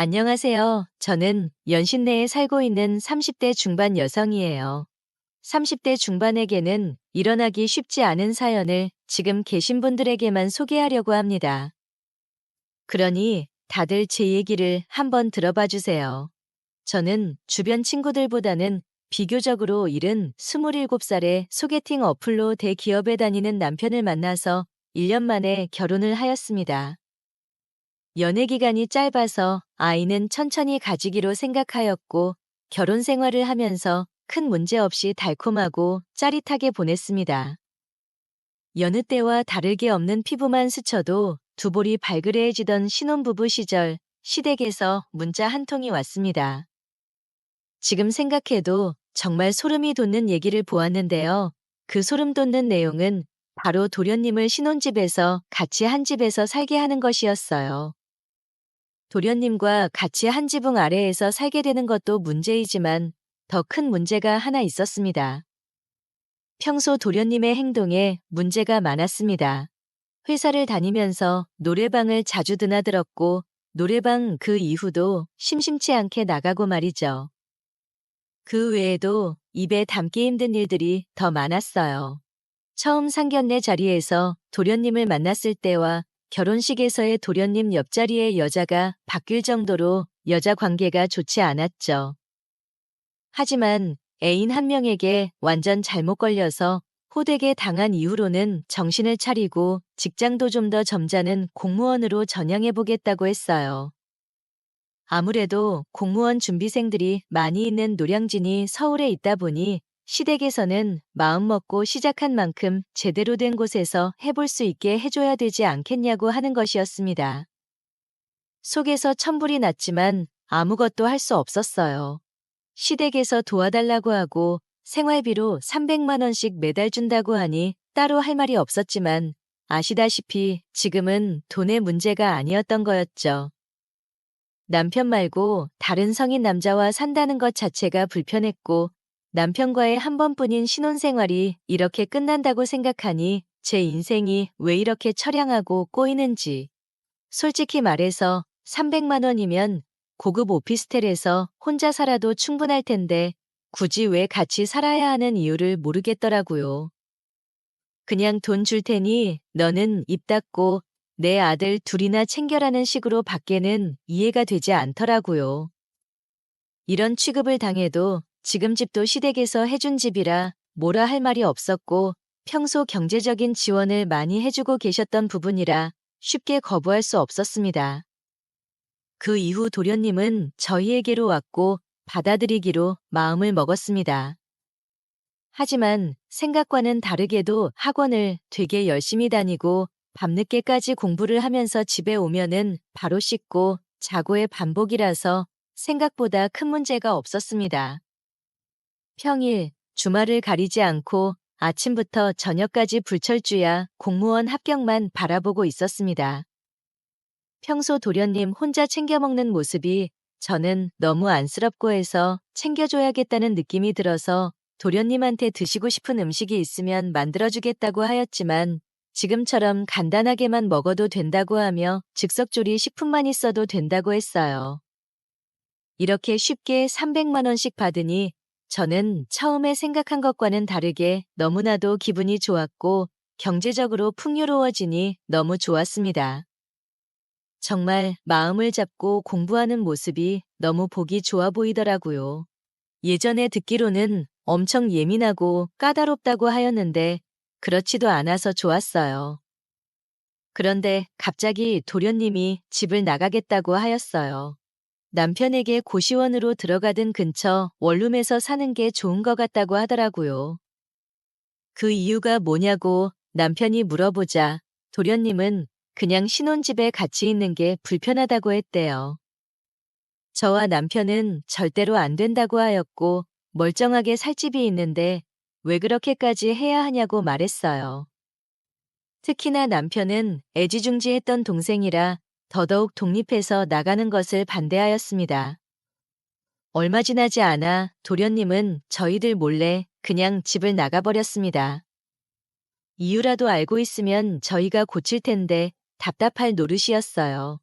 안녕하세요. 저는 연신내에 살고 있는 30대 중반 여성이에요. 30대 중반에게는 일어나기 쉽지 않은 사연을 지금 계신 분들에게만 소개하려고 합니다. 그러니 다들 제 얘기를 한번 들어봐 주세요. 저는 주변 친구들보다는 비교적으로 이른 27살에 소개팅 어플로 대기업에 다니는 남편을 만나서 1년 만에 결혼을 하였습니다. 연애 기간이 짧아서 아이는 천천히 가지기로 생각하였고 결혼 생활을 하면서 큰 문제 없이 달콤하고 짜릿하게 보냈습니다. 여느 때와 다를 게 없는 피부만 스쳐도 두 볼이 발그레해지던 신혼부부 시절 시댁에서 문자 한 통이 왔습니다. 지금 생각해도 정말 소름이 돋는 얘기를 보았는데요. 그 소름 돋는 내용은 바로 도련님을 신혼집에서 같이 한 집에서 살게 하는 것이었어요. 도련님과 같이 한 지붕 아래에서 살게 되는 것도 문제이지만 더 큰 문제가 하나 있었습니다. 평소 도련님의 행동에 문제가 많았습니다. 회사를 다니면서 노래방을 자주 드나들었고 노래방 그 이후도 심심치 않게 나가고 말이죠. 그 외에도 입에 담기 힘든 일들이 더 많았어요. 처음 상견례 자리에서 도련님을 만났을 때와 결혼식에서의 도련님 옆자리의 여자가 바뀔 정도로 여자 관계가 좋지 않았죠. 하지만 애인 한 명에게 완전 잘못 걸려서 호되게 당한 이후로는 정신을 차리고 직장도 좀 더 점잖은 공무원으로 전향해보겠다고 했어요. 아무래도 공무원 준비생들이 많이 있는 노량진이 서울에 있다 보니 시댁에서는 마음먹고 시작한 만큼 제대로 된 곳에서 해볼 수 있게 해줘야 되지 않겠냐고 하는 것이었습니다. 속에서 천불이 났지만 아무것도 할 수 없었어요. 시댁에서 도와달라고 하고 생활비로 300만 원씩 매달 준다고 하니 따로 할 말이 없었지만 아시다시피 지금은 돈의 문제가 아니었던 거였죠. 남편 말고 다른 성인 남자와 산다는 것 자체가 불편했고 남편과의 한 번뿐인 신혼생활이 이렇게 끝난다고 생각하니 제 인생이 왜 이렇게 처량하고 꼬이는지. 솔직히 말해서 300만 원이면 고급 오피스텔에서 혼자 살아도 충분할 텐데 굳이 왜 같이 살아야 하는 이유를 모르겠더라고요. 그냥 돈 줄 테니 너는 입 닫고 내 아들 둘이나 챙겨라는 식으로 밖에는 이해가 되지 않더라고요. 이런 취급을 당해도 지금 집도 시댁에서 해준 집이라 뭐라 할 말이 없었고 평소 경제적인 지원을 많이 해주고 계셨던 부분이라 쉽게 거부할 수 없었습니다. 그 이후 도련님은 저희에게로 왔고 받아들이기로 마음을 먹었습니다. 하지만 생각과는 다르게도 학원을 되게 열심히 다니고 밤늦게까지 공부를 하면서 집에 오면은 바로 씻고 자고의 반복이라서 생각보다 큰 문제가 없었습니다. 평일, 주말을 가리지 않고 아침부터 저녁까지 불철주야 공무원 합격만 바라보고 있었습니다. 평소 도련님 혼자 챙겨 먹는 모습이 저는 너무 안쓰럽고 해서 챙겨줘야겠다는 느낌이 들어서 도련님한테 드시고 싶은 음식이 있으면 만들어주겠다고 하였지만 지금처럼 간단하게만 먹어도 된다고 하며 즉석조리 식품만 있어도 된다고 했어요. 이렇게 쉽게 300만 원씩 받으니 저는 처음에 생각한 것과는 다르게 너무나도 기분이 좋았고 경제적으로 풍요로워지니 너무 좋았습니다. 정말 마음을 잡고 공부하는 모습이 너무 보기 좋아 보이더라고요. 예전에 듣기로는 엄청 예민하고 까다롭다고 하였는데 그렇지도 않아서 좋았어요. 그런데 갑자기 도련님이 집을 나가겠다고 하였어요. 남편에게 고시원으로 들어가든 근처 원룸에서 사는 게 좋은 것 같다고 하더라고요. 그 이유가 뭐냐고 남편이 물어보자 도련님은 그냥 신혼집에 같이 있는 게 불편하다고 했대요. 저와 남편은 절대로 안 된다고 하였고 멀쩡하게 살 집이 있는데 왜 그렇게까지 해야 하냐고 말했어요. 특히나 남편은 애지중지했던 동생이라 더더욱 독립해서 나가는 것을 반대하였습니다. 얼마 지나지 않아 도련님은 저희들 몰래 그냥 집을 나가버렸습니다. 이유라도 알고 있으면 저희가 고칠 텐데 답답할 노릇이었어요.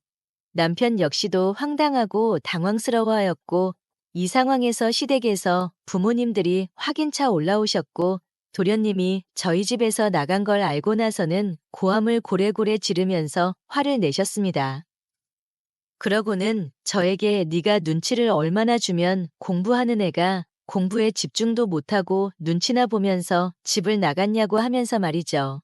남편 역시도 황당하고 당황스러워하였고 이 상황에서 시댁에서 부모님들이 확인차 올라오셨고 도련님이 저희 집에서 나간 걸 알고 나서는 고함을 고래고래 지르면서 화를 내셨습니다. 그러고는 저에게 네가 눈치를 얼마나 주면 공부하는 애가 공부에 집중도 못하고 눈치나 보면서 집을 나갔냐고 하면서 말이죠.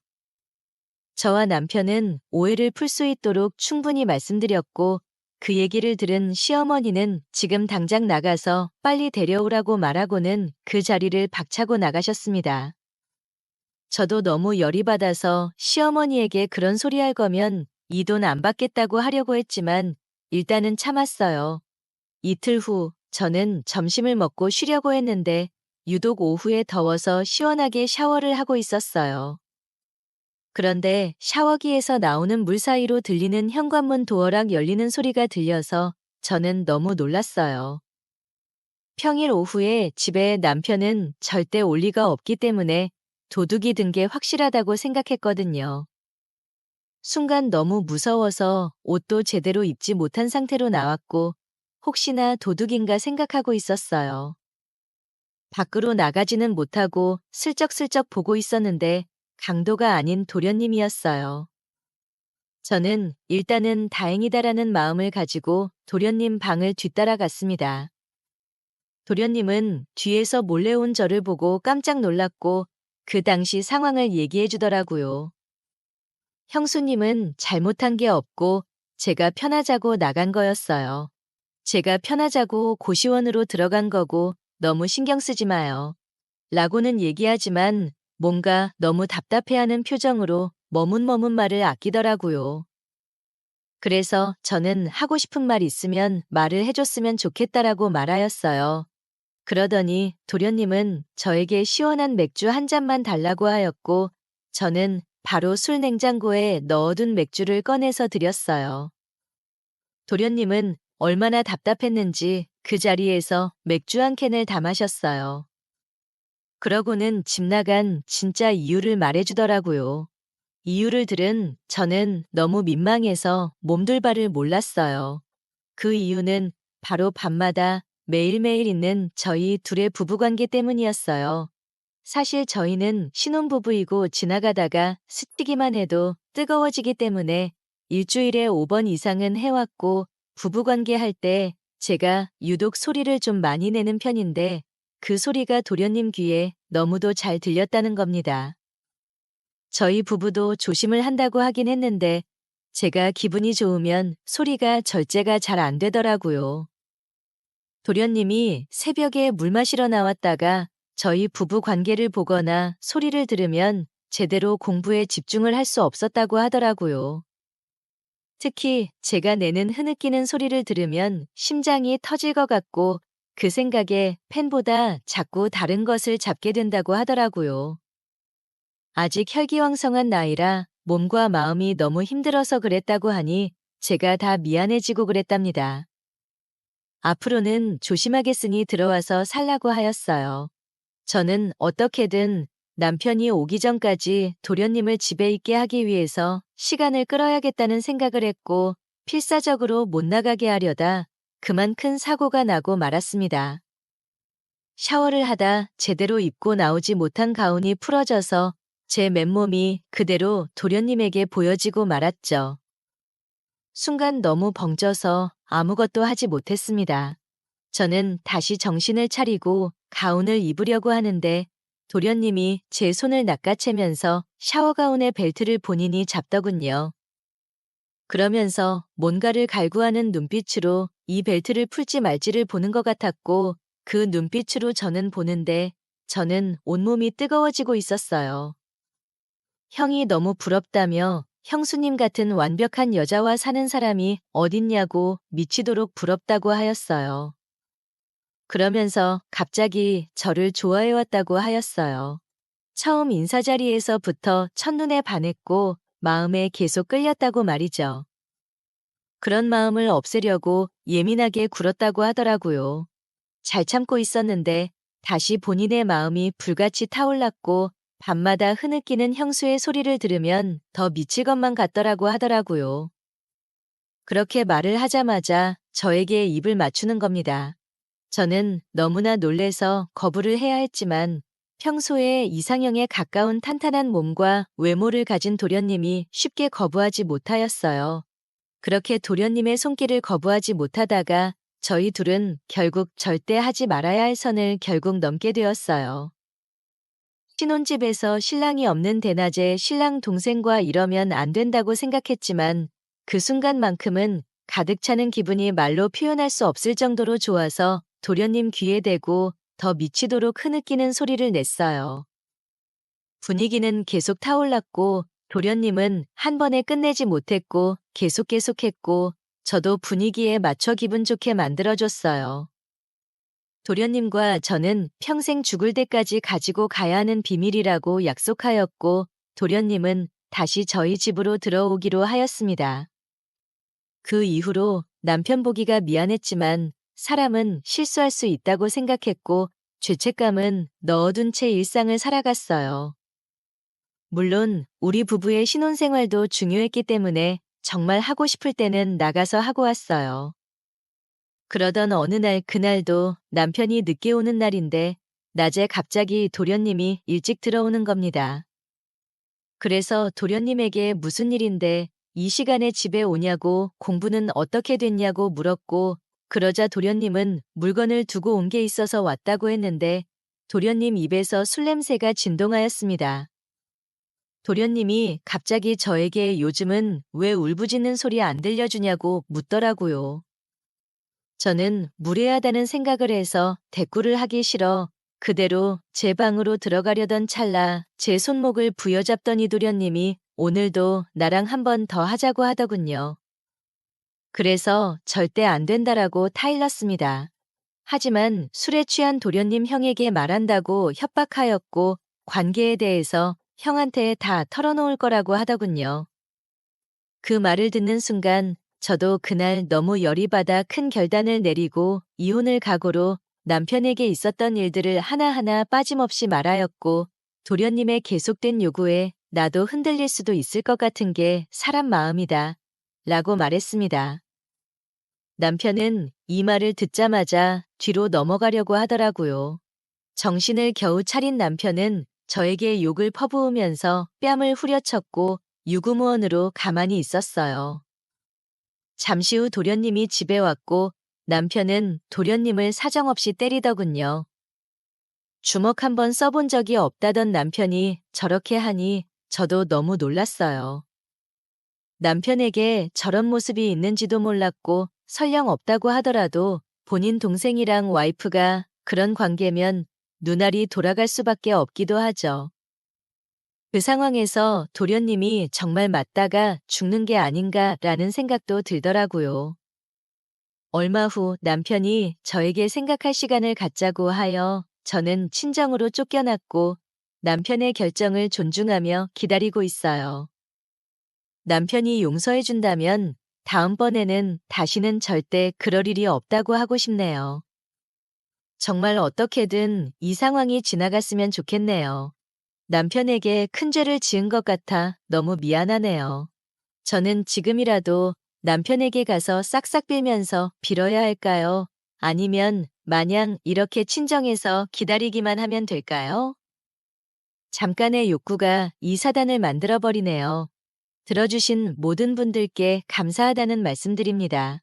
저와 남편은 오해를 풀 수 있도록 충분히 말씀드렸고 그 얘기를 들은 시어머니는 지금 당장 나가서 빨리 데려오라고 말하고는 그 자리를 박차고 나가셨습니다. 저도 너무 열이 받아서 시어머니에게 그런 소리 할 거면 이 돈 안 받겠다고 하려고 했지만 일단은 참았어요. 이틀 후 저는 점심을 먹고 쉬려고 했는데 유독 오후에 더워서 시원하게 샤워를 하고 있었어요. 그런데 샤워기에서 나오는 물 사이로 들리는 현관문 도어락 열리는 소리가 들려서 저는 너무 놀랐어요. 평일 오후에 집에 남편은 절대 올 리가 없기 때문에 도둑이 든 게 확실하다고 생각했거든요. 순간 너무 무서워서 옷도 제대로 입지 못한 상태로 나왔고 혹시나 도둑인가 생각하고 있었어요. 밖으로 나가지는 못하고 슬쩍슬쩍 보고 있었는데 강도가 아닌 도련님이었어요. 저는 일단은 다행이다라는 마음을 가지고 도련님 방을 뒤따라갔습니다. 도련님은 뒤에서 몰래 온 저를 보고 깜짝 놀랐고 그 당시 상황을 얘기해 주더라고요. 형수님은 잘못한 게 없고 제가 편하자고 나간 거였어요. 제가 편하자고 고시원으로 들어간 거고 너무 신경 쓰지 마요. 라고는 얘기하지만 뭔가 너무 답답해하는 표정으로 머문머문 말을 아끼더라고요. 그래서 저는 하고 싶은 말 있으면 말을 해줬으면 좋겠다라고 말하였어요. 그러더니 도련님은 저에게 시원한 맥주 한 잔만 달라고 하였고 저는 바로 술 냉장고에 넣어둔 맥주를 꺼내서 드렸어요. 도련님은 얼마나 답답했는지 그 자리에서 맥주 한 캔을 다 마셨어요. 그러고는 집 나간 진짜 이유를 말해주더라고요. 이유를 들은 저는 너무 민망해서 몸둘 바를 몰랐어요. 그 이유는 바로 밤마다 매일매일 있는 저희 둘의 부부관계 때문이었어요. 사실 저희는 신혼부부이고 지나가다가 스치기만 해도 뜨거워지기 때문에 일주일에 5번 이상은 해왔고 부부관계 할 때 제가 유독 소리를 좀 많이 내는 편인데 그 소리가 도련님 귀에 너무도 잘 들렸다는 겁니다. 저희 부부도 조심을 한다고 하긴 했는데 제가 기분이 좋으면 소리가 절제가 잘 안 되더라고요. 도련님이 새벽에 물 마시러 나왔다가 저희 부부 관계를 보거나 소리를 들으면 제대로 공부에 집중을 할 수 없었다고 하더라고요. 특히 제가 내는 흐느끼는 소리를 들으면 심장이 터질 것 같고 그 생각에 펜보다 자꾸 다른 것을 잡게 된다고 하더라고요. 아직 혈기왕성한 나이라 몸과 마음이 너무 힘들어서 그랬다고 하니 제가 다 미안해지고 그랬답니다. 앞으로는 조심하겠으니 들어와서 살라고 하였어요. 저는 어떻게든 남편이 오기 전까지 도련님을 집에 있게 하기 위해서 시간을 끌어야겠다는 생각을 했고 필사적으로 못 나가게 하려다 그만 큰 사고가 나고 말았습니다. 샤워를 하다 제대로 입고 나오지 못한 가운이 풀어져서 제 맨몸이 그대로 도련님에게 보여지고 말았죠. 순간 너무 벙쪄서 아무것도 하지 못했습니다. 저는 다시 정신을 차리고 가운을 입으려고 하는데 도련님이 제 손을 낚아채면서 샤워가운의 벨트를 본인이 잡더군요. 그러면서 뭔가를 갈구하는 눈빛으로 이 벨트를 풀지 말지를 보는 것 같았고 그 눈빛으로 저는 보는데 저는 온몸이 뜨거워지고 있었어요. 형이 너무 부럽다며 형수님 같은 완벽한 여자와 사는 사람이 어딨냐고 미치도록 부럽다고 하였어요. 그러면서 갑자기 저를 좋아해왔다고 하였어요. 처음 인사 자리에서부터 첫눈에 반했고 마음에 계속 끌렸다고 말이죠. 그런 마음을 없애려고 예민하게 굴었다고 하더라고요. 잘 참고 있었는데 다시 본인의 마음이 불같이 타올랐고 밤마다 흐느끼는 형수의 소리를 들으면 더 미칠 것만 같더라고 하더라고요. 그렇게 말을 하자마자 저에게 입을 맞추는 겁니다. 저는 너무나 놀래서 거부를 해야 했지만 평소에 이상형에 가까운 탄탄한 몸과 외모를 가진 도련님이 쉽게 거부하지 못하였어요. 그렇게 도련님의 손길을 거부하지 못하다가 저희 둘은 결국 절대 하지 말아야 할 선을 결국 넘게 되었어요. 신혼집에서 신랑이 없는 대낮에 신랑 동생과 이러면 안 된다고 생각했지만 그 순간만큼은 가득 차는 기분이 말로 표현할 수 없을 정도로 좋아서 도련님 귀에 대고 더 미치도록 흐느끼는 소리를 냈어요. 분위기는 계속 타올랐고 도련님은 한 번에 끝내지 못했고 계속했고 저도 분위기에 맞춰 기분 좋게 만들어줬어요. 도련님과 저는 평생 죽을 때까지 가지고 가야 하는 비밀이라고 약속하였고 도련님은 다시 저희 집으로 들어오기로 하였습니다. 그 이후로 남편 보기가 미안했지만 사람은 실수할 수 있다고 생각했고 죄책감은 넣어둔 채 일상을 살아갔어요. 물론 우리 부부의 신혼생활도 중요했기 때문에 정말 하고 싶을 때는 나가서 하고 왔어요. 그러던 어느 날 그날도 남편이 늦게 오는 날인데 낮에 갑자기 도련님이 일찍 들어오는 겁니다. 그래서 도련님에게 무슨 일인데 이 시간에 집에 오냐고 공부는 어떻게 됐냐고 물었고 그러자 도련님은 물건을 두고 온 게 있어서 왔다고 했는데 도련님 입에서 술 냄새가 진동하였습니다. 도련님이 갑자기 저에게 요즘은 왜 울부짖는 소리 안 들려주냐고 묻더라고요. 저는 무례하다는 생각을 해서 대꾸를 하기 싫어 그대로 제 방으로 들어가려던 찰나 제 손목을 부여잡더니 도련님이 오늘도 나랑 한 번 더 하자고 하더군요. 그래서 절대 안 된다라고 타일렀습니다. 하지만 술에 취한 도련님 형에게 말한다고 협박하였고 관계에 대해서 형한테 다 털어놓을 거라고 하더군요. 그 말을 듣는 순간 저도 그날 너무 열이 받아 큰 결단을 내리고 이혼을 각오로 남편에게 있었던 일들을 하나하나 빠짐없이 말하였고 도련님의 계속된 요구에 나도 흔들릴 수도 있을 것 같은 게 사람 마음이다 라고 말했습니다. 남편은 이 말을 듣자마자 뒤로 넘어가려고 하더라고요. 정신을 겨우 차린 남편은 저에게 욕을 퍼부으면서 뺨을 후려쳤고 유구무원으로 가만히 있었어요. 잠시 후 도련님이 집에 왔고 남편은 도련님을 사정없이 때리더군요. 주먹 한 번 써본 적이 없다던 남편이 저렇게 하니 저도 너무 놀랐어요. 남편에게 저런 모습이 있는지도 몰랐고 설령 없다고 하더라도 본인 동생이랑 와이프가 그런 관계면 눈알이 돌아갈 수밖에 없기도 하죠. 그 상황에서 도련님이 정말 맞다가 죽는 게 아닌가라는 생각도 들더라고요. 얼마 후 남편이 저에게 생각할 시간을 갖자고 하여 저는 친정으로 쫓겨났고 남편의 결정을 존중하며 기다리고 있어요. 남편이 용서해준다면 다음번에는 다시는 절대 그럴 일이 없다고 하고 싶네요. 정말 어떻게든 이 상황이 지나갔으면 좋겠네요. 남편에게 큰 죄를 지은 것 같아 너무 미안하네요. 저는 지금이라도 남편에게 가서 싹싹 빌면서 빌어야 할까요? 아니면 마냥 이렇게 친정에서 기다리기만 하면 될까요? 잠깐의 욕구가 이 사단을 만들어버리네요. 들어주신 모든 분들께 감사하다는 말씀드립니다.